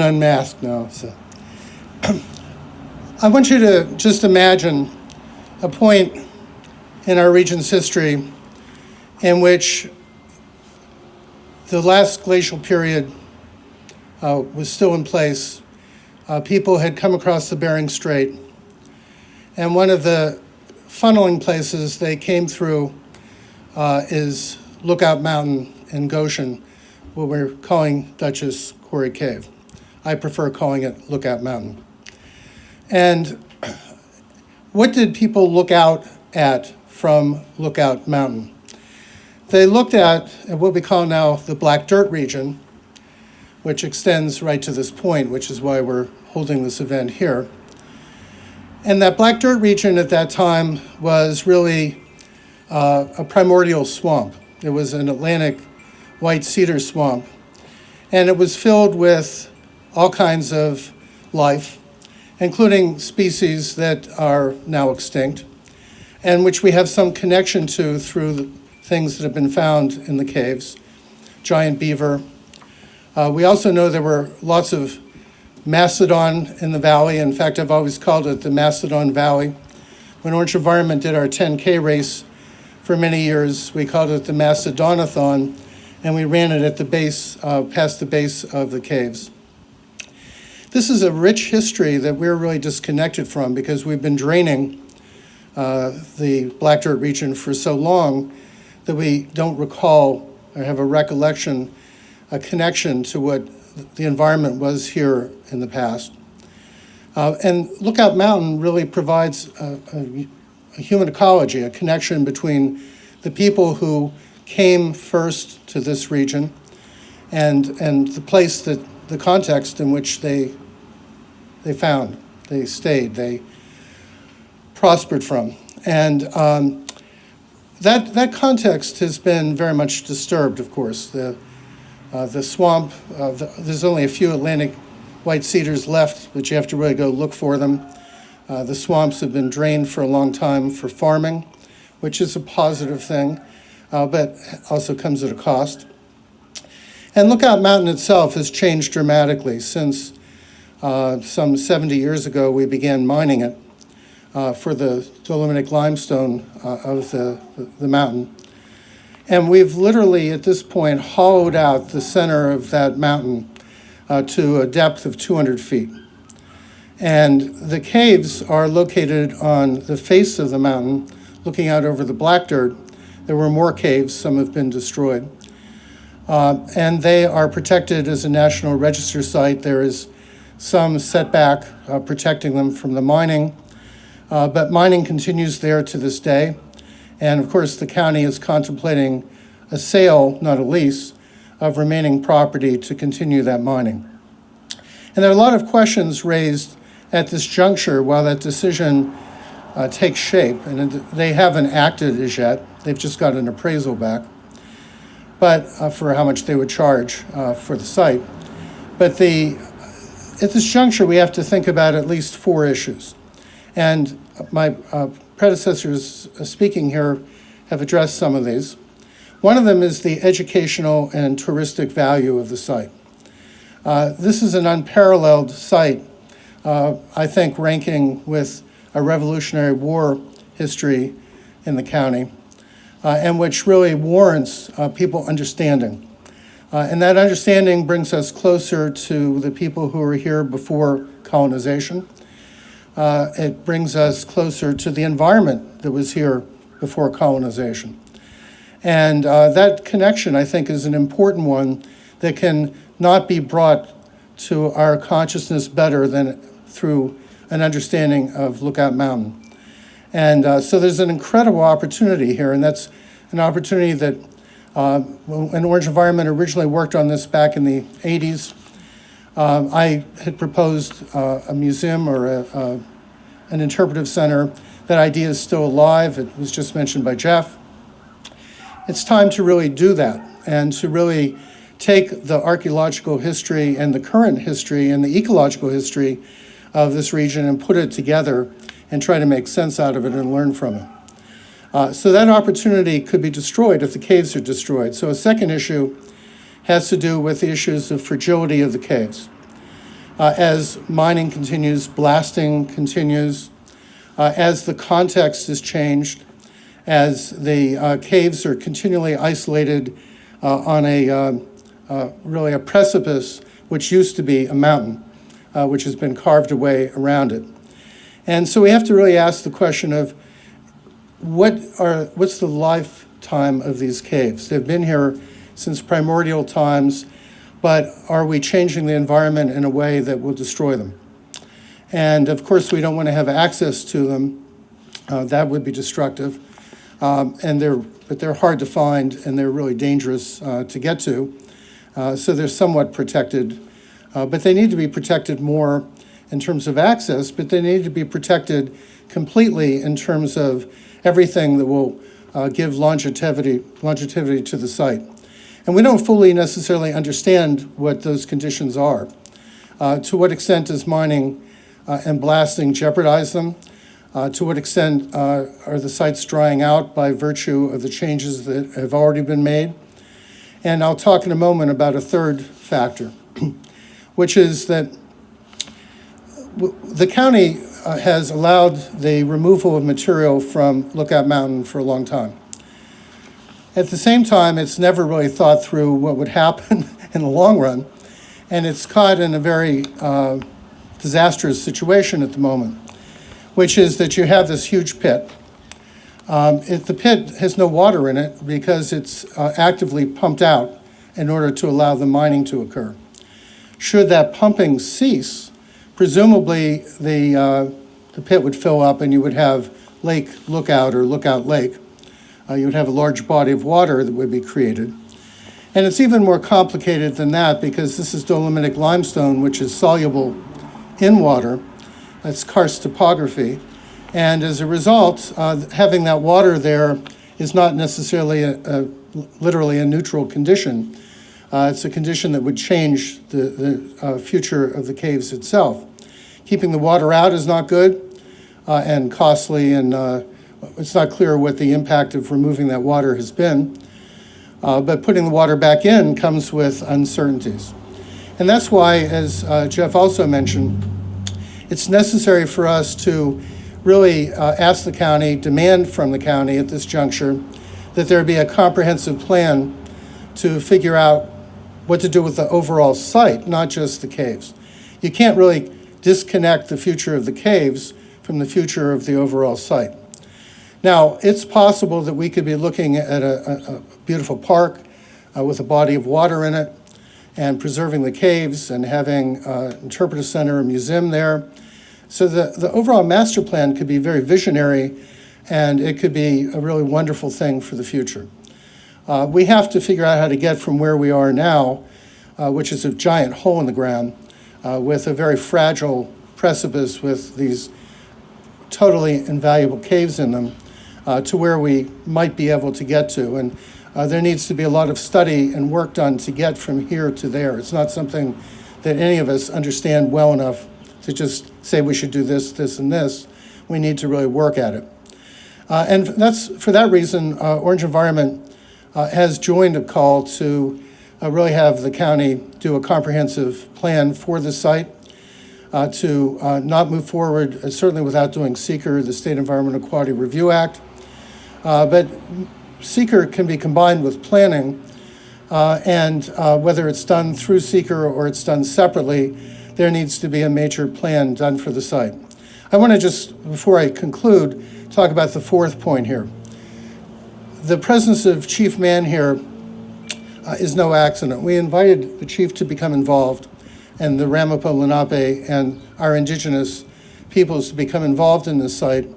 Unmasked now. So I want you to just imagine a point in our region's history in which the last glacial period was still in place. People had come across the Bering Strait, and one of the funneling places they came through is Lookout Mountain in Goshen, what we're calling Dutchess Quarry Cave. I prefer calling it Lookout Mountain. And what did people look out at from Lookout Mountain? They looked at what we call now the Black Dirt region, which extends right to this point, which is why we're holding this event here. And that Black Dirt region at that time was really a primordial swamp. It was an Atlantic white cedar swamp, and it was filled with all kinds of life, including species that are now extinct, and which we have some connection to through the things that have been found in the caves, giant beaver. We also know there were lots of Mastodon in the valley. In fact, I've always called it the Mastodon Valley. When Orange Environment did our 10K race for many years, we called it the Mastodonathon, and we ran it at the base, past the base of the caves. This is a rich history that we're really disconnected from because we've been draining the Black Dirt region for so long that we don't recall or have a recollection, a connection to what the environment was here in the past. And Lookout Mountain really provides a human ecology, a connection between the people who came first to this region and the place that the context in which they found, they stayed, they prospered from. And that context has been very much disturbed, of course. The swamp, there's only a few Atlantic white cedars left, but you have to really go look for them. The swamps have been drained for a long time for farming, which is a positive thing, but also comes at a cost. And Lookout Mountain itself has changed dramatically since some 70 years ago, we began mining it for the dolomitic limestone of the mountain. And we've literally, at this point, hollowed out the center of that mountain to a depth of 200 feet. And the caves are located on the face of the mountain, looking out over the Black Dirt. There were more caves, some have been destroyed. And they are protected as a National Register site. There is some setback protecting them from the mining, but mining continues there to this day. And of course, the county is contemplating a sale, not a lease, of remaining property to continue that mining. And there are a lot of questions raised at this juncture while that decision takes shape, and they haven't acted as yet. They've just got an appraisal back, but for how much they would charge for the site. But at this juncture, we have to think about at least four issues. And my predecessors speaking here have addressed some of these. One of them is the educational and touristic value of the site. This is an unparalleled site, I think ranking with a Revolutionary War history in the county, and which really warrants people understanding. And that understanding brings us closer to the people who were here before colonization. It brings us closer to the environment that was here before colonization. And that connection, I think, is an important one that can not be brought to our consciousness better than through an understanding of Lookout Mountain. And so there's an incredible opportunity here, and that's an opportunity that when Orange Environment originally worked on this back in the 80s, I had proposed a museum or an interpretive center. That idea is still alive. It was just mentioned by Jeff. It's time to really do that and to really take the archaeological history and the current history and the ecological history of this region and put it together and try to make sense out of it and learn from it. So that opportunity could be destroyed if the caves are destroyed. So a second issue has to do with the issues of fragility of the caves. As mining continues, blasting continues, as the context is changed, as the caves are continually isolated on really a precipice which used to be a mountain, which has been carved away around it. And so we have to really ask the question of what's the lifetime of these caves? They've been here since primordial times, but are we changing the environment in a way that will destroy them? And of course, we don't want to have access to them. That would be destructive. But they're hard to find, and they're really dangerous to get to. So they're somewhat protected. But they need to be protected more in terms of access, but they need to be protected completely in terms of everything that will give longevity to the site. And we don't fully necessarily understand what those conditions are. To what extent does mining and blasting jeopardize them? To what extent are the sites drying out by virtue of the changes that have already been made? And I'll talk in a moment about a third factor, which is that the county has allowed the removal of material from Lookout Mountain for a long time. At the same time, it's never really thought through what would happen in the long run, and it's caught in a very disastrous situation at the moment, which is that you have this huge pit. The pit has no water in it because it's actively pumped out in order to allow the mining to occur. Should that pumping cease, presumably the pit would fill up and you would have Lake Lookout or Lookout Lake. You would have a large body of water that would be created. And it's even more complicated than that because this is dolomitic limestone, which is soluble in water. It's karst topography. And as a result, having that water there is not necessarily literally a neutral condition. It's a condition that would change the future of the caves itself. Keeping the water out is not good and costly, and it's not clear what the impact of removing that water has been. But putting the water back in comes with uncertainties. And that's why, as Jeff also mentioned, it's necessary for us to really ask the county, demand from the county at this juncture, that there be a comprehensive plan to figure out what to do with the overall site, not just the caves. You can't really disconnect the future of the caves from the future of the overall site. Now, it's possible that we could be looking at a beautiful park with a body of water in it and preserving the caves and having an interpretive center, a museum there. So the overall master plan could be very visionary, and it could be a really wonderful thing for the future. We have to figure out how to get from where we are now, which is a giant hole in the ground, with a very fragile precipice with these totally invaluable caves in them, to where we might be able to get to. And there needs to be a lot of study and work done to get from here to there. It's not something that any of us understand well enough to just say we should do this, this, and this. We need to really work at it. And that's for that reason, Orange Environment has joined a call to really have the county do a comprehensive plan for the site, to not move forward, certainly without doing SEEKR, the State Environmental Quality Review Act. But SEEKR can be combined with planning, and whether it's done through SEEKR or it's done separately, there needs to be a major plan done for the site. I want to just, before I conclude, talk about the fourth point here. The presence of Chief Mann here is no accident. We invited the chief to become involved, and the Ramapo Lenape and our indigenous peoples to become involved in this site,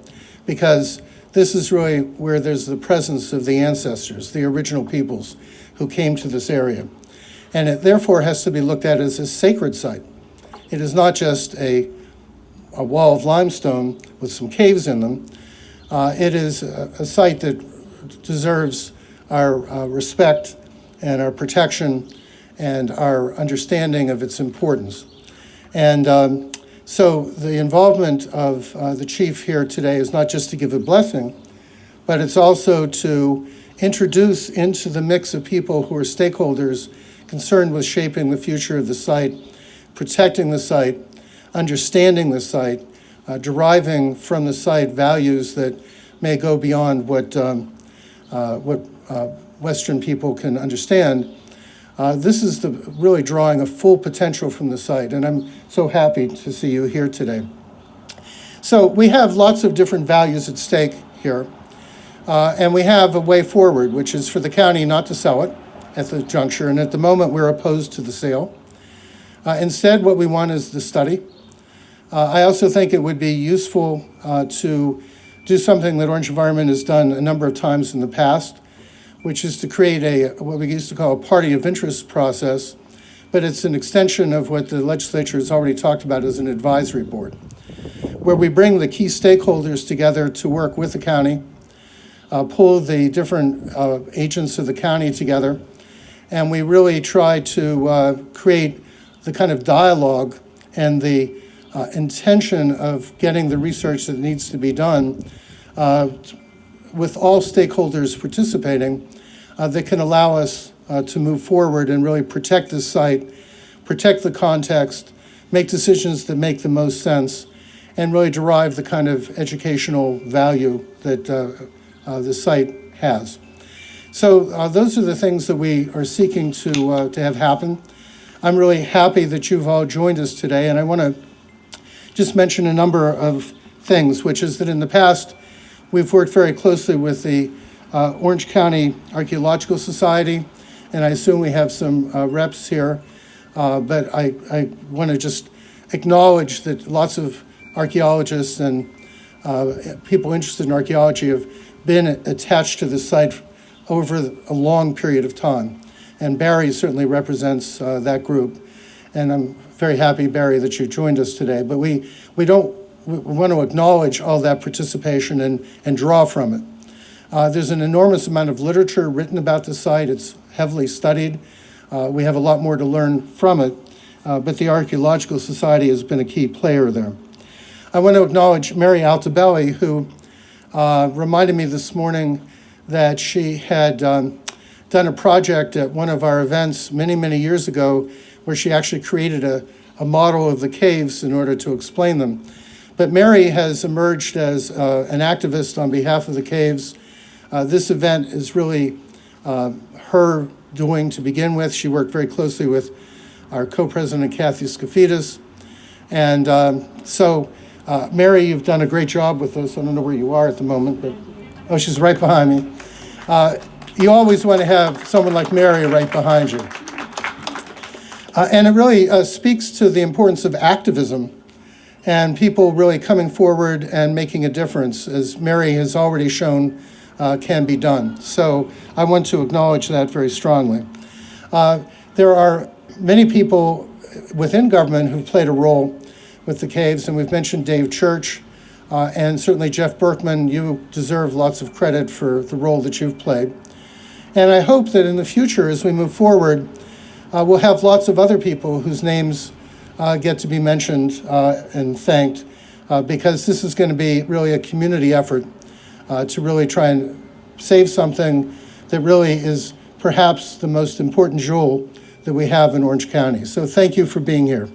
because this is really where there's the presence of the ancestors, the original peoples who came to this area. And it therefore has to be looked at as a sacred site. It is not just a wall of limestone with some caves in them. It is a site that deserves our respect and our protection and our understanding of its importance. And so the involvement of the chief here today is not just to give a blessing, but it's also to introduce into the mix of people who are stakeholders concerned with shaping the future of the site, protecting the site, understanding the site, deriving from the site values that may go beyond what Western people can understand. This is really drawing a full potential from the site, and I'm so happy to see you here today. So we have lots of different values at stake here, and we have a way forward, which is for the county not to sell it at the juncture, and at the moment we're opposed to the sale. Instead, what we want is the study. I also think it would be useful to do something that Orange Environment has done a number of times in the past, which is to create what we used to call a party of interest process, but it's an extension of what the legislature has already talked about as an advisory board, where we bring the key stakeholders together to work with the county, pull the different agents of the county together, and we really try to create the kind of dialogue and the intention of getting the research that needs to be done with all stakeholders participating that can allow us to move forward and really protect the site, protect the context, make decisions that make the most sense, and really derive the kind of educational value that the site has. So those are the things that we are seeking to have happen. I'm really happy that you've all joined us today, and I want to just mention a number of things, which is that in the past, we've worked very closely with the Orange County Archaeological Society, and I assume we have some reps here, but I want to just acknowledge that lots of archaeologists and people interested in archaeology have been attached to the site over a long period of time. And Barry certainly represents that group. And I'm very happy, Barry, that you joined us today. But we want to acknowledge all that participation and draw from it. There's an enormous amount of literature written about the site. It's heavily studied. We have a lot more to learn from it, but the Archaeological Society has been a key player there. I want to acknowledge Mary Altobelli, who reminded me this morning that she had done a project at one of our events many, many years ago where she actually created a model of the caves in order to explain them. But Mary has emerged as an activist on behalf of the caves. This event is really her doing to begin with. She worked very closely with our co-president, Kathy Skafidis. And Mary, you've done a great job with this. I don't know where you are at the moment, but, oh, she's right behind me. You always want to have someone like Mary right behind you. And it really speaks to the importance of activism and people really coming forward and making a difference, as Mary has already shown can be done. So I want to acknowledge that very strongly. There are many people within government who've played a role with the caves, and we've mentioned Dave Church, and certainly Jeff Berkman. You deserve lots of credit for the role that you've played. And I hope that in the future, as we move forward, we'll have lots of other people whose names get to be mentioned and thanked, because this is going to be really a community effort to really try and save something that really is perhaps the most important jewel that we have in Orange County. So thank you for being here.